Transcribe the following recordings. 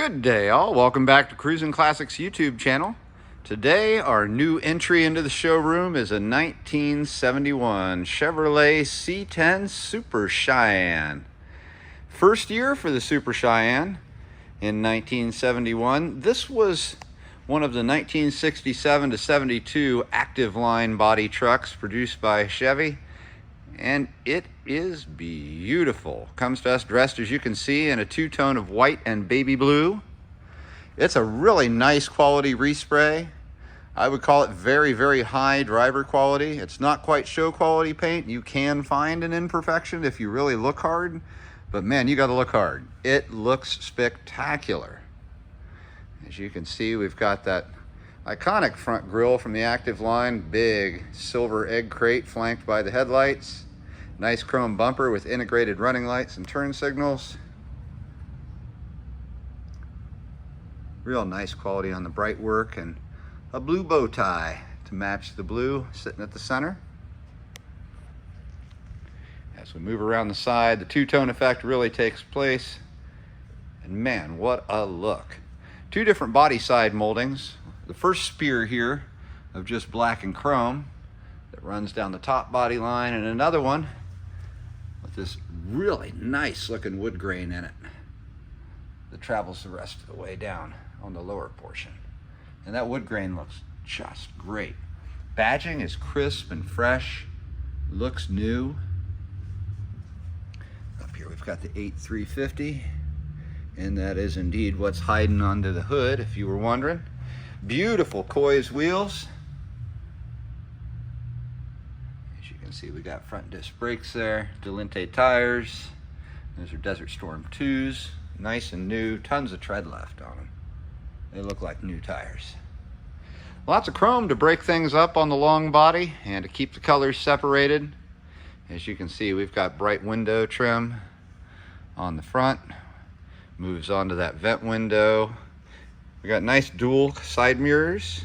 Good day, all. Welcome back to Cruisin Classics YouTube channel. Today, our new entry into the showroom is a 1971 Chevrolet C-10 Super Cheyenne. First year for the Super Cheyenne in 1971. This was one of the 1967 to 72 active line body trucks produced by Chevy, and it is beautiful. Comes to us dressed, as you can see, in a two-tone of white and baby blue. It's a really nice quality respray. I would call it very, very high driver quality. It's not quite show quality paint. You can find an imperfection if you really look hard, but man, you got to look hard. It looks spectacular. As you can see, we've got that iconic front grille from the active line, big silver egg crate flanked by the headlights, nice chrome bumper with integrated running lights and turn signals. Real nice quality on the bright work, and a blue bow tie to match the blue sitting at the center. As we move around the side, the two-tone effect really takes place, and man, what a look. Two different body side moldings. The first spear here of just black and chrome that runs down the top body line, and another one with this really nice looking wood grain in it that travels the rest of the way down on the lower portion. And that wood grain looks just great. Badging is crisp and fresh, looks new. Up here we've got the 8350, and that is indeed what's hiding under the hood, if you were wondering. Beautiful Coys wheels. As you can see, we got front disc brakes there, Delinte tires. Those are Desert Storm 2s, nice and new, tons of tread left on them. They look like new tires. Lots of chrome to break things up on the long body and to keep the colors separated. As you can see, we've got bright window trim on the front, moves onto that vent window. We got nice dual side mirrors,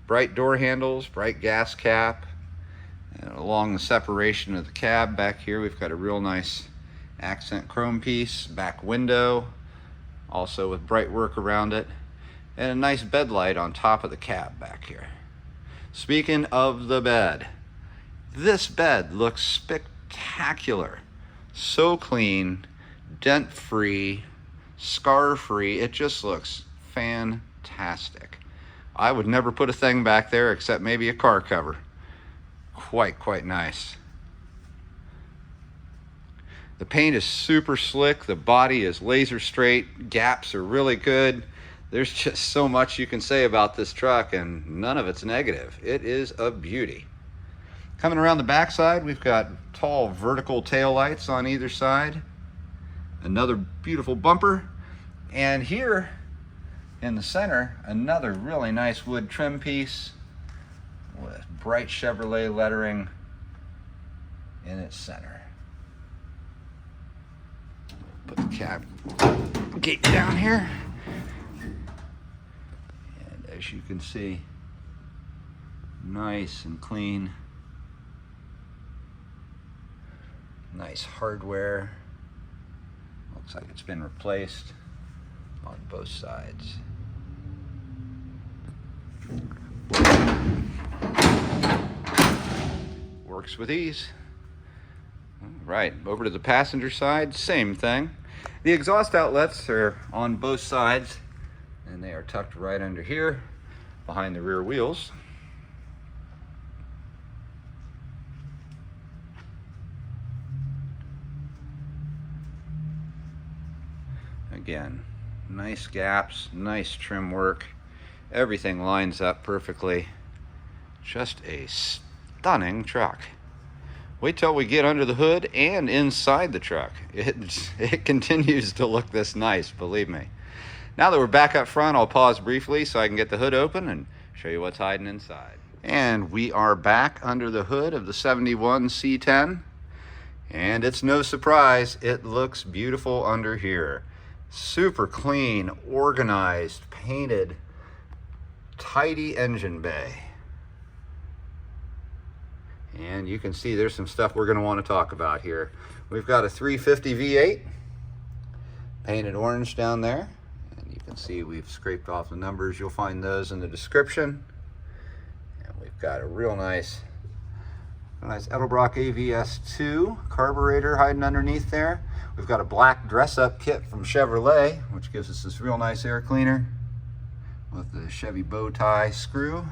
bright door handles, bright gas cap, and along the separation of the cab back here, we've got a real nice accent chrome piece, back window, also with bright work around it, and a nice bed light on top of the cab back here. Speaking of the bed, this bed looks spectacular. So clean, dent-free, scar-free. It just looks fantastic. I would never put a thing back there except maybe a car cover. Quite nice. The paint is super slick. The body is laser straight. Gaps are really good. There's just so much you can say about this truck, and none of it's negative. It is a beauty. Coming around the backside, we've got tall vertical tail lights on either side. Another beautiful bumper. And here in the center, another really nice wood trim piece with bright Chevrolet lettering in its center. Put the cab gate down here. And as you can see, nice and clean. Nice hardware. Looks like it's been replaced on both sides. Works with ease. All right, over to the passenger side, same thing. The exhaust outlets are on both sides, and they are tucked right under here behind the rear wheels. Again, nice gaps, nice trim work. Everything lines up perfectly. Just a stunning truck. Wait till we get under the hood and inside the truck. It continues to look this nice, believe me. Now that we're back up front, I'll pause briefly so I can get the hood open and show you what's hiding inside. And we are back under the hood of the 71 C-10. And it's no surprise, it looks beautiful under here. Super clean, organized, painted, tidy engine bay. And you can see there's some stuff we're going to want to talk about here. We've got a 350 V8, painted orange down there. And you can see we've scraped off the numbers. You'll find those in the description. And we've got a real nice Edelbrock AVS2 carburetor hiding underneath there. We've got a black dress-up kit from Chevrolet, which gives us this real nice air cleaner with the Chevy bow tie screw.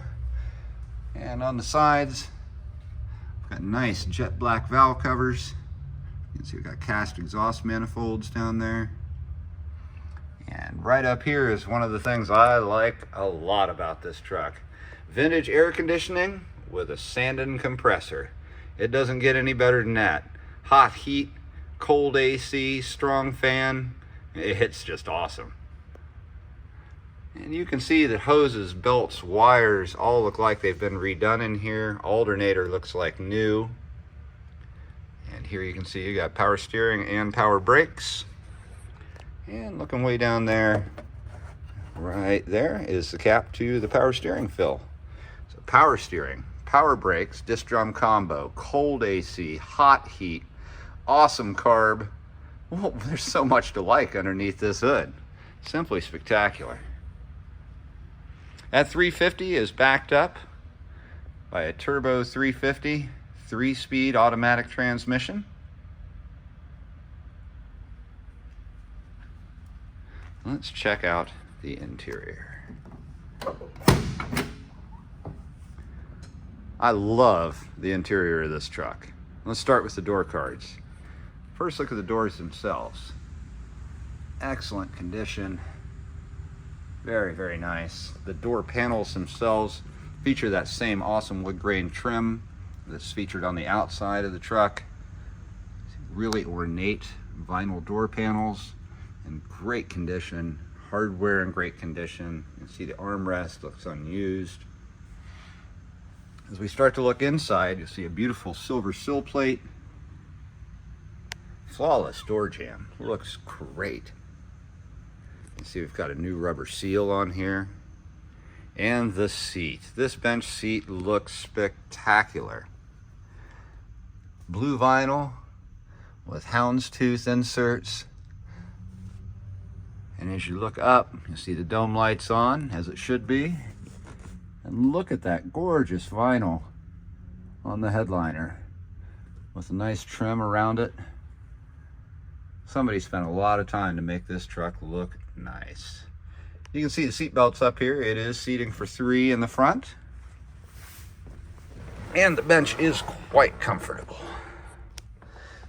And on the sides, we've got nice jet black valve covers. You can see we've got cast exhaust manifolds down there. And right up here is one of the things I like a lot about this truck. Vintage air conditioning with a Sandin compressor. It doesn't get any better than that. Hot heat, cold AC, strong fan. It's just awesome. And you can see that hoses, belts, wires all look like they've been redone in here. Alternator looks like new. And here you can see you got power steering and power brakes. And looking way down there, right there is the cap to the power steering fill. So power steering, power brakes, disc drum combo, cold AC, hot heat, awesome carb. Well, there's so much to like underneath this hood. Simply spectacular. That 350 is backed up by a turbo 350, 3-speed automatic transmission. Let's check out the interior. I love the interior of this truck. Let's start with the door cards. First, look at the doors themselves. Excellent condition. Very, very nice. The door panels themselves feature that same awesome wood grain trim that's featured on the outside of the truck. Really ornate vinyl door panels in great condition. Hardware in great condition. You can see the armrest looks unused. As we start to look inside, you'll see a beautiful silver sill plate. Flawless door jamb. Looks great. You see we've got a new rubber seal on here. And the seat. This bench seat looks spectacular. Blue vinyl with houndstooth inserts. And as you look up, you'll see the dome lights on, as it should be. And look at that gorgeous vinyl on the headliner with a nice trim around it. Somebody spent a lot of time to make this truck look nice. You can see the seat belts up here. It is seating for 3 in the front. And the bench is quite comfortable.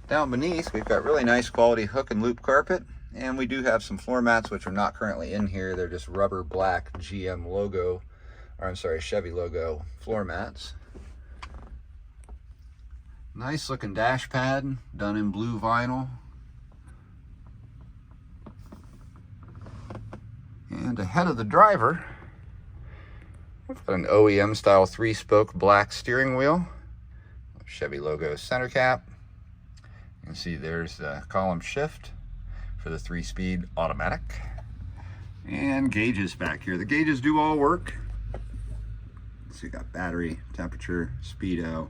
Down beneath, we've got really nice quality hook and loop carpet. And we do have some floor mats, which are not currently in here. They're just rubber black GM logo, or I'm sorry, Chevy logo floor mats. Nice looking dash pad done in blue vinyl. And ahead of the driver, we've got an OEM style 3-spoke black steering wheel. Chevy logo center cap. You can see there's the column shift for the 3-speed automatic. And gauges back here. The gauges do all work. So you got battery, temperature, speedo.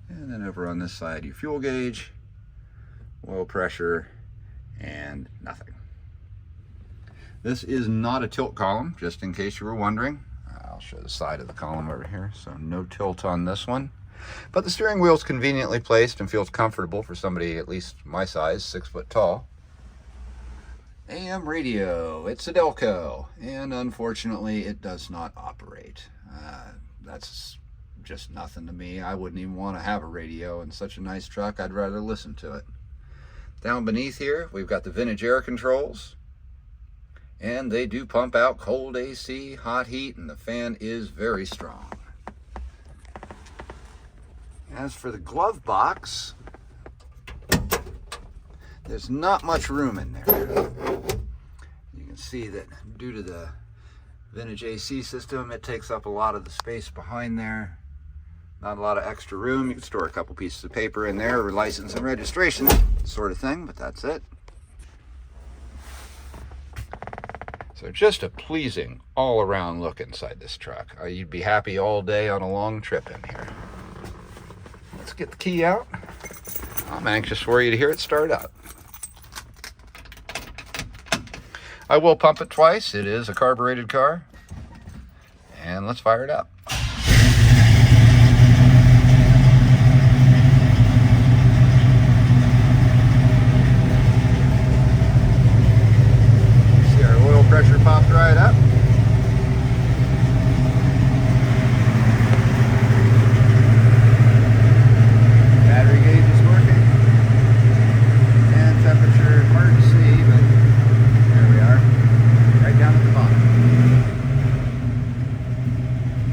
And then over on this side, your fuel gauge, oil pressure, and nothing. This is not a tilt column, just in case you were wondering. I'll show the side of the column over here, so no tilt on this one. But the steering wheel is conveniently placed and feels comfortable for somebody at least my size, 6 foot tall. AM radio, it's a Delco, and unfortunately it does not operate. That's just nothing to me. I wouldn't even want to have a radio in such a nice truck. I'd rather listen to it. Down beneath here, we've got the vintage air controls. And they do pump out cold AC, hot heat, and the fan is very strong. As for the glove box, there's not much room in there. You can see that due to the vintage AC system, it takes up a lot of the space behind there. Not a lot of extra room. You can store a couple pieces of paper in there, or license and registration sort of thing, but that's it. So just a pleasing all-around look inside this truck. You'd be happy all day on a long trip in here. Let's get the key out. I'm anxious for you to hear it start up. I will pump it twice. It is a carbureted car. And let's fire it up. See our oil pressure popped right up. Battery gauge is working. And temperature, hard to see, but there we are. Right down at the bottom.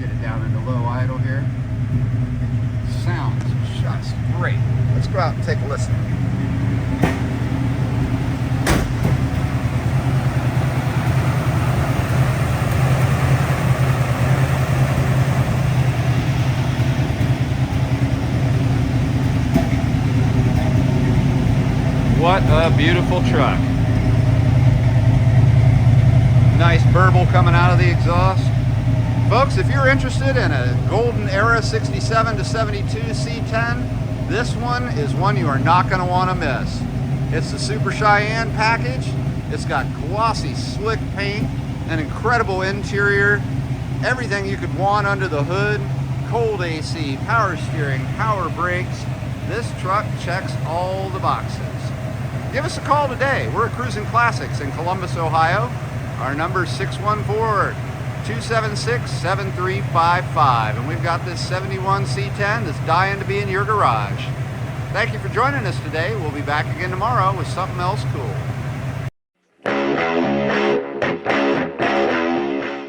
Get it down into low idle here. Sounds just great. Let's go out and take a listen. What a beautiful truck. Nice burble coming out of the exhaust. Folks, if you're interested in a golden era 67 to 72 C10, this one is one you are not going to want to miss. It's the Super Cheyenne package. It's got glossy, slick paint, an incredible interior, everything you could want under the hood, cold AC, power steering, power brakes. This truck checks all the boxes. Give us a call today. We're at Cruisin Classics in Columbus, Ohio. Our number is 614-276-7355. And we've got this 71 C10 that's dying to be in your garage. Thank you for joining us today. We'll be back again tomorrow with something else cool.